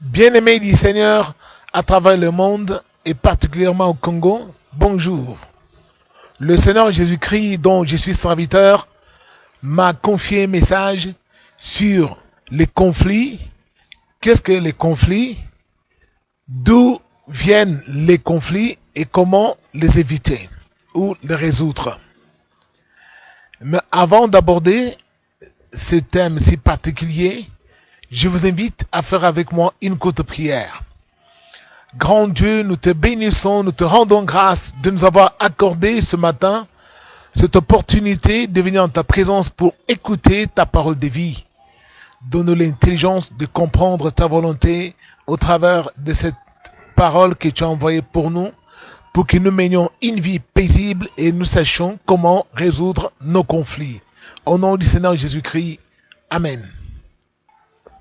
Bien-aimés du Seigneur à travers le monde et particulièrement au Congo, bonjour. Le Seigneur Jésus-Christ, dont je suis serviteur, m'a confié un message sur les conflits. Qu'est-ce que les conflits? D'où viennent les conflits et comment les éviter ou les résoudre? Mais avant d'aborder ce thème si particulier, je vous invite à faire avec moi une courte prière. Grand Dieu, nous te bénissons, nous te rendons grâce de nous avoir accordé ce matin cette opportunité de venir en ta présence pour écouter ta parole de vie. Donne-nous l'intelligence de comprendre ta volonté au travers de cette parole que tu as envoyée pour nous, pour que nous menions une vie paisible et nous sachions comment résoudre nos conflits. Au nom du Seigneur Jésus-Christ, Amen.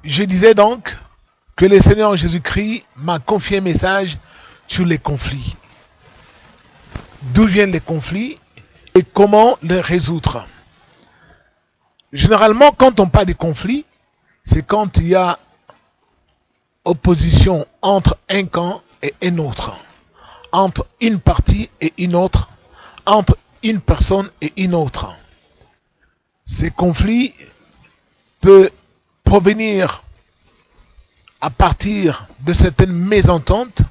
Je disais donc que le Seigneur Jésus-Christ m'a confié un message sur les conflits. D'où viennent les conflits et comment les résoudre. Généralement, quand on parle de conflits, c'est quand il y a opposition entre un camp et un autre, entre une partie et une autre, entre une personne et une autre. Ces conflits peuvent provenir à partir de certaines mésententes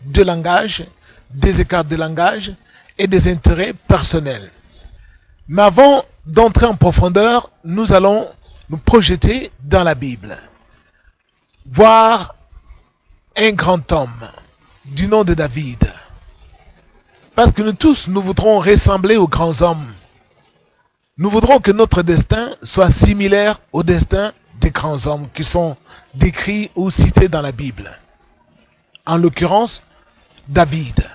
de langage, des écarts de langage et des intérêts personnels. Mais avant d'entrer en profondeur, nous allons nous projeter dans la Bible. Voir un grand homme du nom de David. Parce que nous tous, nous voudrons ressembler aux grands hommes. Nous voudrons que notre destin soit similaire au destin des grands hommes qui sont décrits ou cités dans la Bible. En l'occurrence, David.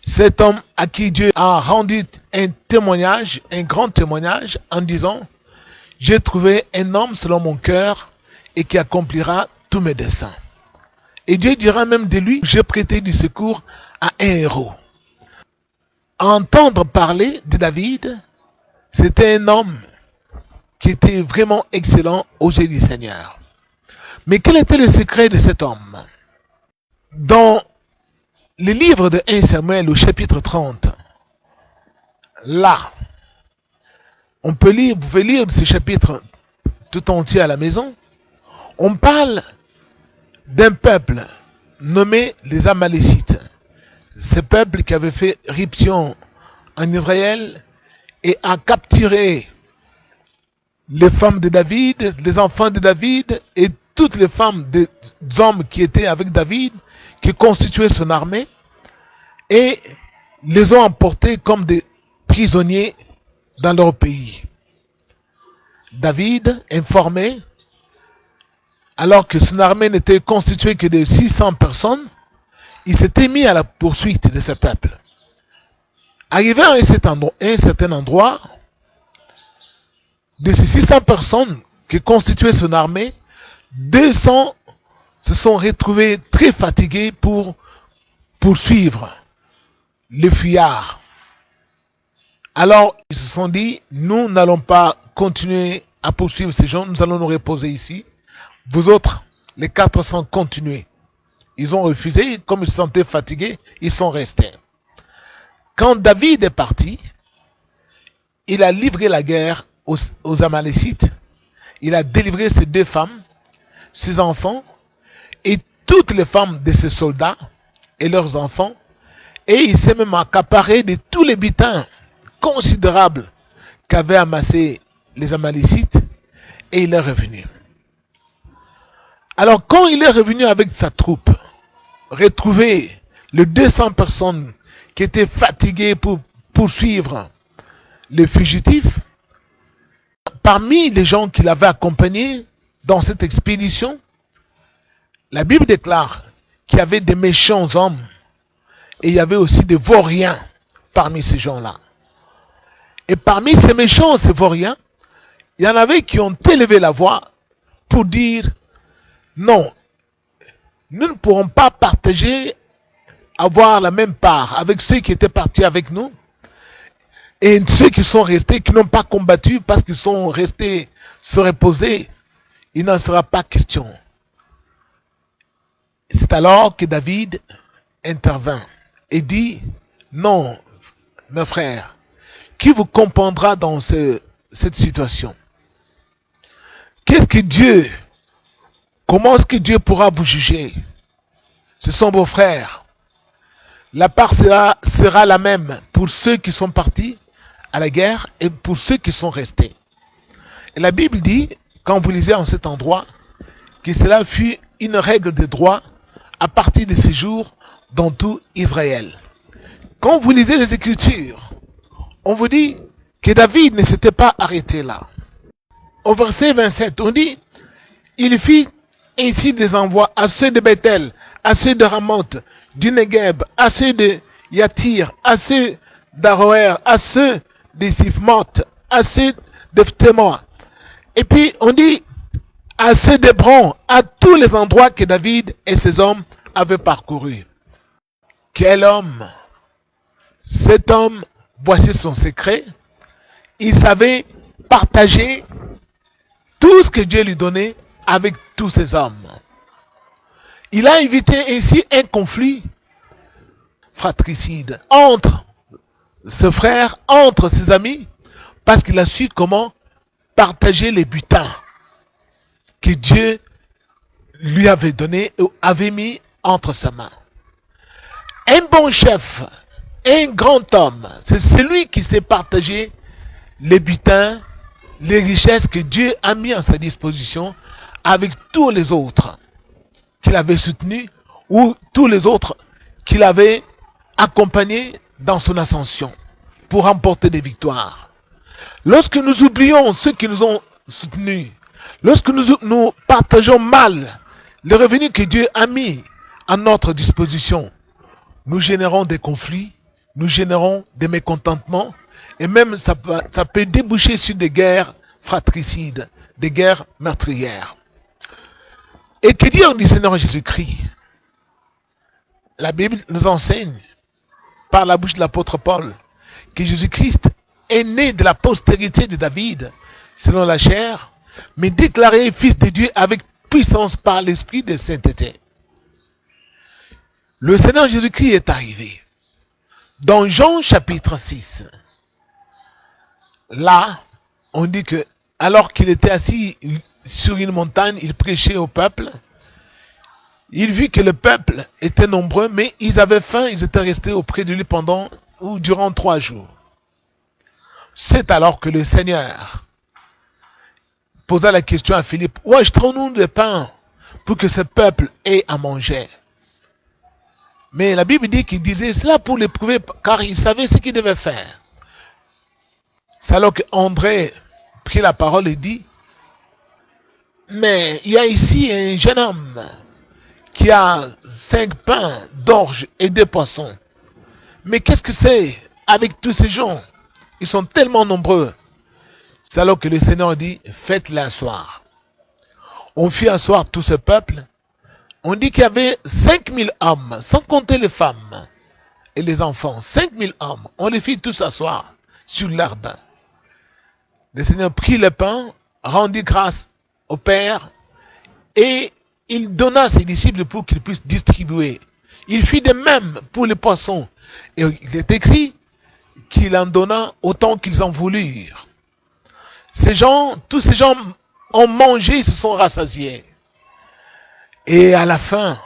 Cet homme à qui Dieu a rendu un témoignage, un grand témoignage, en disant « J'ai trouvé un homme selon mon cœur et qui accomplira tous mes desseins. » Et Dieu dira même de lui « J'ai prêté du secours à un héros. » Entendre parler de David, c'était un homme qui était vraiment excellent aux yeux du Seigneur. Mais quel était le secret de cet homme? Dans le livre de 1 Samuel au chapitre 30, là, on peut lire, vous pouvez lire ce chapitre tout entier à la maison, on parle d'un peuple nommé les Amalécites. Ce peuple qui avait fait irruption en Israël et a capturé les femmes de David, les enfants de David et toutes les femmes des hommes qui étaient avec David, qui constituaient son armée, et les ont emportés comme des prisonniers dans leur pays. David, informé, alors que son armée n'était constituée que de 600 personnes, il s'était mis à la poursuite de ce peuple. Arrivé à un certain endroit, de ces 600 personnes qui constituaient son armée, 200 se sont retrouvés très fatigués pour poursuivre les fuyards. Alors, ils se sont dit, nous n'allons pas continuer à poursuivre ces gens, nous allons nous reposer ici. Vous autres, les 400, continuez. Ils ont refusé, comme ils se sentaient fatigués, ils sont restés. Quand David est parti, il a livré la guerre aux Amalécites. Il a délivré ses 2 femmes, ses enfants, et toutes les femmes de ses soldats et leurs enfants, et il s'est même accaparé de tous les butins considérables qu'avaient amassé les Amalécites, et il est revenu. Alors quand il est revenu avec sa troupe, retrouver les 200 personnes qui étaient fatiguées pour poursuivre les fugitifs, parmi les gens qui l'avaient accompagné dans cette expédition, la Bible déclare qu'il y avait des méchants hommes et il y avait aussi des vauriens parmi ces gens-là. Et parmi ces méchants, ces vauriens, il y en avait qui ont élevé la voix pour dire non, nous ne pourrons pas partager, avoir la même part avec ceux qui étaient partis avec nous et ceux qui sont restés, qui n'ont pas combattu parce qu'ils sont restés se reposer. Il n'en sera pas question. alors que David intervint et dit, non, mes frères, qui vous comprendra dans cette situation? Comment est-ce que Dieu pourra vous juger? Ce sont vos frères. La part sera la même pour ceux qui sont partis à la guerre et pour ceux qui sont restés. Et la Bible dit, quand vous lisez en cet endroit, que cela fut une règle de droit à partir de ce jour dans tout Israël. Quand vous lisez les Écritures, on vous dit que David ne s'était pas arrêté là. Au verset 27, on dit, il fit ainsi des envois à ceux de Bethel, à ceux de Ramoth, du Negev, à ceux de Yatir, à ceux d'Aroer, à ceux de Sifmoth, à ceux de Phtémoa. Et puis on dit à ceux d'Hébron, à tous les endroits que David et ses hommes avaient parcourus. Quel homme! Cet homme, voici son secret. Il savait partager tout ce que Dieu lui donnait avec tous ses hommes. Il a évité ainsi un conflit fratricide entre ses frères, entre ses amis, parce qu'il a su comment partager les butins que Dieu lui avait donné ou avait mis entre ses mains. Un bon chef, un grand homme, c'est celui qui sait partager les butins, les richesses que Dieu a mis à sa disposition avec tous les autres qu'il avait soutenus ou tous les autres qu'il avait accompagnés dans son ascension pour remporter des victoires. Lorsque nous oublions ceux qui nous ont soutenus, lorsque nous partageons mal les revenus que Dieu a mis à notre disposition, nous générons des conflits, nous générons des mécontentements, et même ça peut déboucher sur des guerres fratricides, des guerres meurtrières. Et que dire du Seigneur Jésus-Christ? La Bible nous enseigne, par la bouche de l'apôtre Paul, que Jésus-Christ est né de la postérité de David, selon la chair, mais déclaré fils de Dieu avec puissance par l'esprit de sainteté. Le Seigneur Jésus-Christ est arrivé. Dans Jean chapitre 6, là, on dit que alors qu'il était assis sur une montagne, il prêchait au peuple. Il vit que le peuple était nombreux, mais ils avaient faim, ils étaient restés auprès de lui durant 3 jours. C'est alors que le Seigneur posa la question à Philippe, où achèterons-nous des pains pour que ce peuple ait à manger? Mais la Bible dit qu'il disait cela pour l'éprouver, car il savait ce qu'il devait faire. C'est alors qu'André prit la parole et dit, mais il y a ici un jeune homme qui a 5 pains d'orge et 2 poissons. Mais qu'est-ce que c'est avec tous ces gens? Ils sont tellement nombreux. C'est alors que le Seigneur dit, faites-les asseoir. On fit asseoir tout ce peuple. On dit qu'il y avait 5000 hommes, sans compter les femmes et les enfants. 5000 hommes. On les fit tous asseoir sur l'herbe. Le Seigneur prit le pain, rendit grâce au Père et il donna à ses disciples pour qu'ils puissent distribuer. Il fit de même pour les poissons. Et il est écrit qu'il en donna autant qu'ils en voulurent. Tous ces gens ont mangé, ils se sont rassasiés. Et à la fin,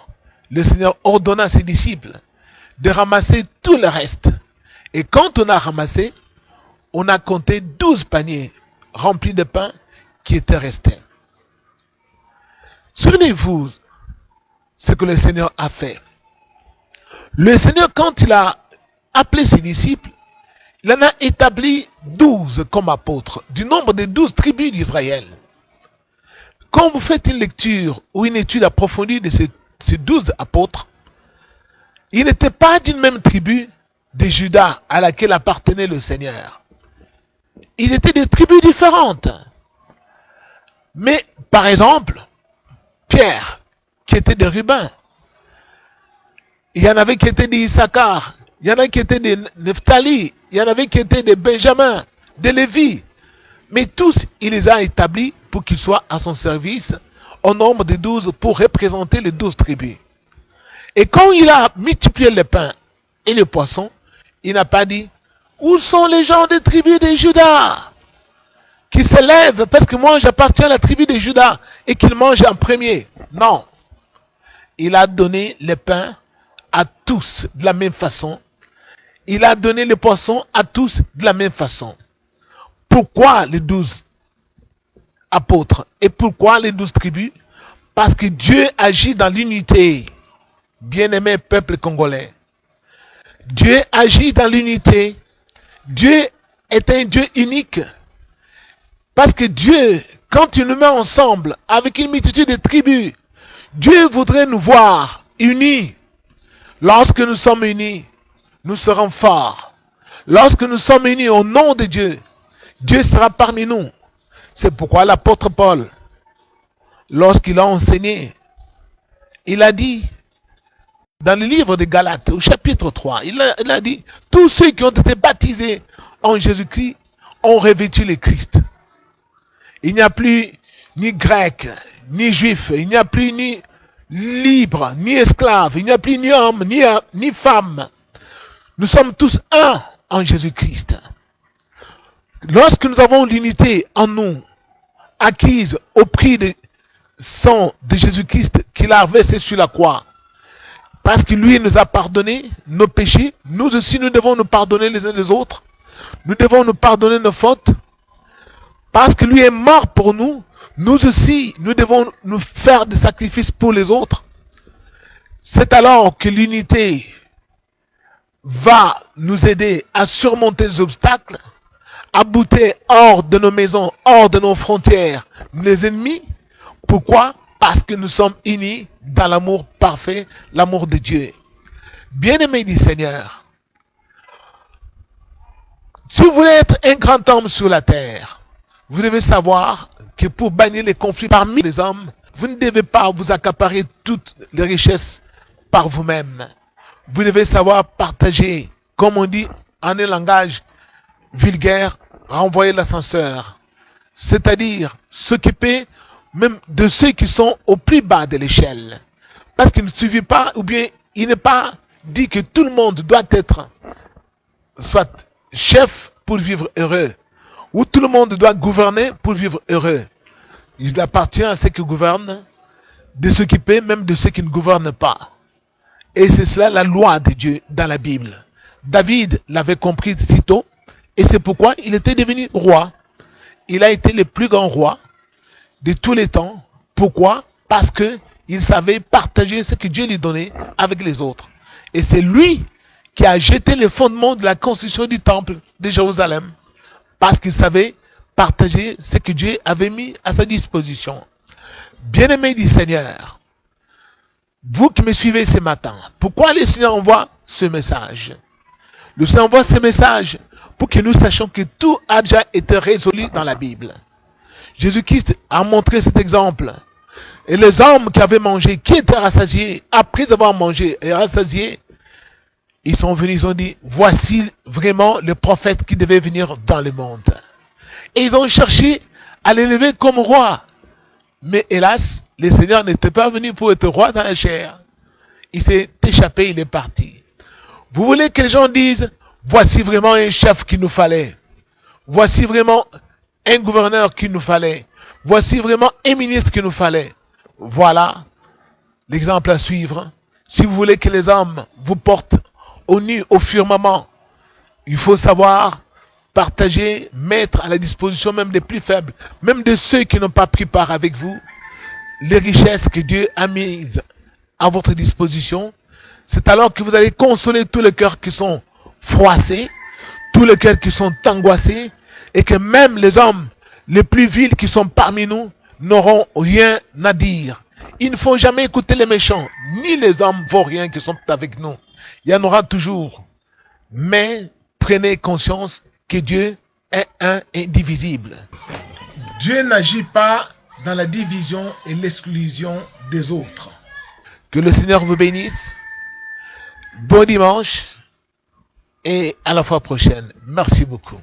le Seigneur ordonna à ses disciples de ramasser tout le reste. Et quand on a ramassé, on a compté 12 paniers remplis de pain qui étaient restés. Souvenez-vous ce que le Seigneur a fait. Le Seigneur, quand il a appelé ses disciples, il en a établi 12 comme apôtres, du nombre des 12 tribus d'Israël. Quand vous faites une lecture ou une étude approfondie de ces 12 apôtres, ils n'étaient pas d'une même tribu de Juda à laquelle appartenait le Seigneur. Ils étaient des tribus différentes. Mais, par exemple, Pierre, qui était de Ruben, il y en avait qui étaient d'Issachar, il y en a qui étaient de Nephtali, il y en avait qui étaient de Benjamin, de Lévi. Mais tous, il les a établis pour qu'ils soient à son service, au nombre de 12, pour représenter les 12 tribus. Et quand il a multiplié les pains et les poissons, il n'a pas dit, où sont les gens des tribus de Juda qui se lèvent parce que moi j'appartiens à la tribu de Juda et qu'ils mangent en premier. Non. Il a donné les pains à tous de la même façon. Il a donné les poissons à tous de la même façon. Pourquoi les 12 apôtres et pourquoi les 12 tribus? Parce que Dieu agit dans l'unité. Bien-aimé peuple congolais. Dieu agit dans l'unité. Dieu est un Dieu unique. Parce que Dieu, quand il nous met ensemble avec une multitude de tribus, Dieu voudrait nous voir unis. Lorsque nous sommes unis, nous serons forts. Lorsque nous sommes unis au nom de Dieu, Dieu sera parmi nous. C'est pourquoi l'apôtre Paul, lorsqu'il a enseigné, il a dit, dans le livre de Galates, au chapitre 3, il a dit, tous ceux qui ont été baptisés en Jésus-Christ ont revêtu le Christ. Il n'y a plus ni grec, ni juif, il n'y a plus ni libre, ni esclave, il n'y a plus ni homme, ni femme. Nous sommes tous un en Jésus-Christ. Lorsque nous avons l'unité en nous, acquise au prix du sang de Jésus-Christ qu'il a versé sur la croix, parce que lui nous a pardonné nos péchés, nous aussi nous devons nous pardonner les uns les autres, nous devons nous pardonner nos fautes, parce que lui est mort pour nous, nous aussi nous devons nous faire des sacrifices pour les autres. C'est alors que l'unité va nous aider à surmonter les obstacles, à bouter hors de nos maisons, hors de nos frontières, les ennemis. Pourquoi? Parce que nous sommes unis dans l'amour parfait, l'amour de Dieu. Bien-aimés du Seigneur, si vous voulez être un grand homme sur la terre, vous devez savoir que pour bannir les conflits parmi les hommes, vous ne devez pas vous accaparer toutes les richesses par vous-même. Vous devez savoir partager, comme on dit en un langage vulgaire, renvoyer l'ascenseur. C'est-à-dire s'occuper même de ceux qui sont au plus bas de l'échelle. Parce qu'il ne suffit pas, ou bien il n'est pas dit que tout le monde doit être soit chef pour vivre heureux, ou tout le monde doit gouverner pour vivre heureux. Il appartient à ceux qui gouvernent de s'occuper même de ceux qui ne gouvernent pas. Et c'est cela la loi de Dieu dans la Bible. David l'avait compris si tôt, et c'est pourquoi il était devenu roi. Il a été le plus grand roi de tous les temps. Pourquoi? Parce que il savait partager ce que Dieu lui donnait avec les autres. Et c'est lui qui a jeté les fondements de la construction du temple de Jérusalem. Parce qu'il savait partager ce que Dieu avait mis à sa disposition. Bien-aimés du Seigneur, vous qui me suivez ce matin, pourquoi le Seigneur envoie ce message? Le Seigneur envoie ce message pour que nous sachions que tout a déjà été résolu dans la Bible. Jésus-Christ a montré cet exemple. Et les hommes qui avaient mangé, qui étaient rassasiés, après avoir mangé et rassasiés, ils sont venus, ils ont dit, voici vraiment le prophète qui devait venir dans le monde. Et ils ont cherché à l'élever comme roi. Mais hélas, le Seigneur n'était pas venu pour être roi dans la chair. Il s'est échappé, il est parti. Vous voulez que les gens disent, voici vraiment un chef qu'il nous fallait. Voici vraiment un gouverneur qu'il nous fallait. Voici vraiment un ministre qu'il nous fallait. Voilà l'exemple à suivre. Si vous voulez que les hommes vous portent au nu, au firmament, il faut savoir partager, mettre à la disposition même des plus faibles, même de ceux qui n'ont pas pris part avec vous, les richesses que Dieu a mises à votre disposition. C'est alors que vous allez consoler tous les cœurs qui sont froissés, tous les cœurs qui sont angoissés, et que même les hommes les plus vils qui sont parmi nous n'auront rien à dire. Il ne faut jamais écouter les méchants, ni les hommes vauriens qui sont avec nous. Il y en aura toujours. Mais prenez conscience que Dieu est un indivisible. Dieu n'agit pas dans la division et l'exclusion des autres. Que le Seigneur vous bénisse. Bon dimanche et à la fois prochaine. Merci beaucoup.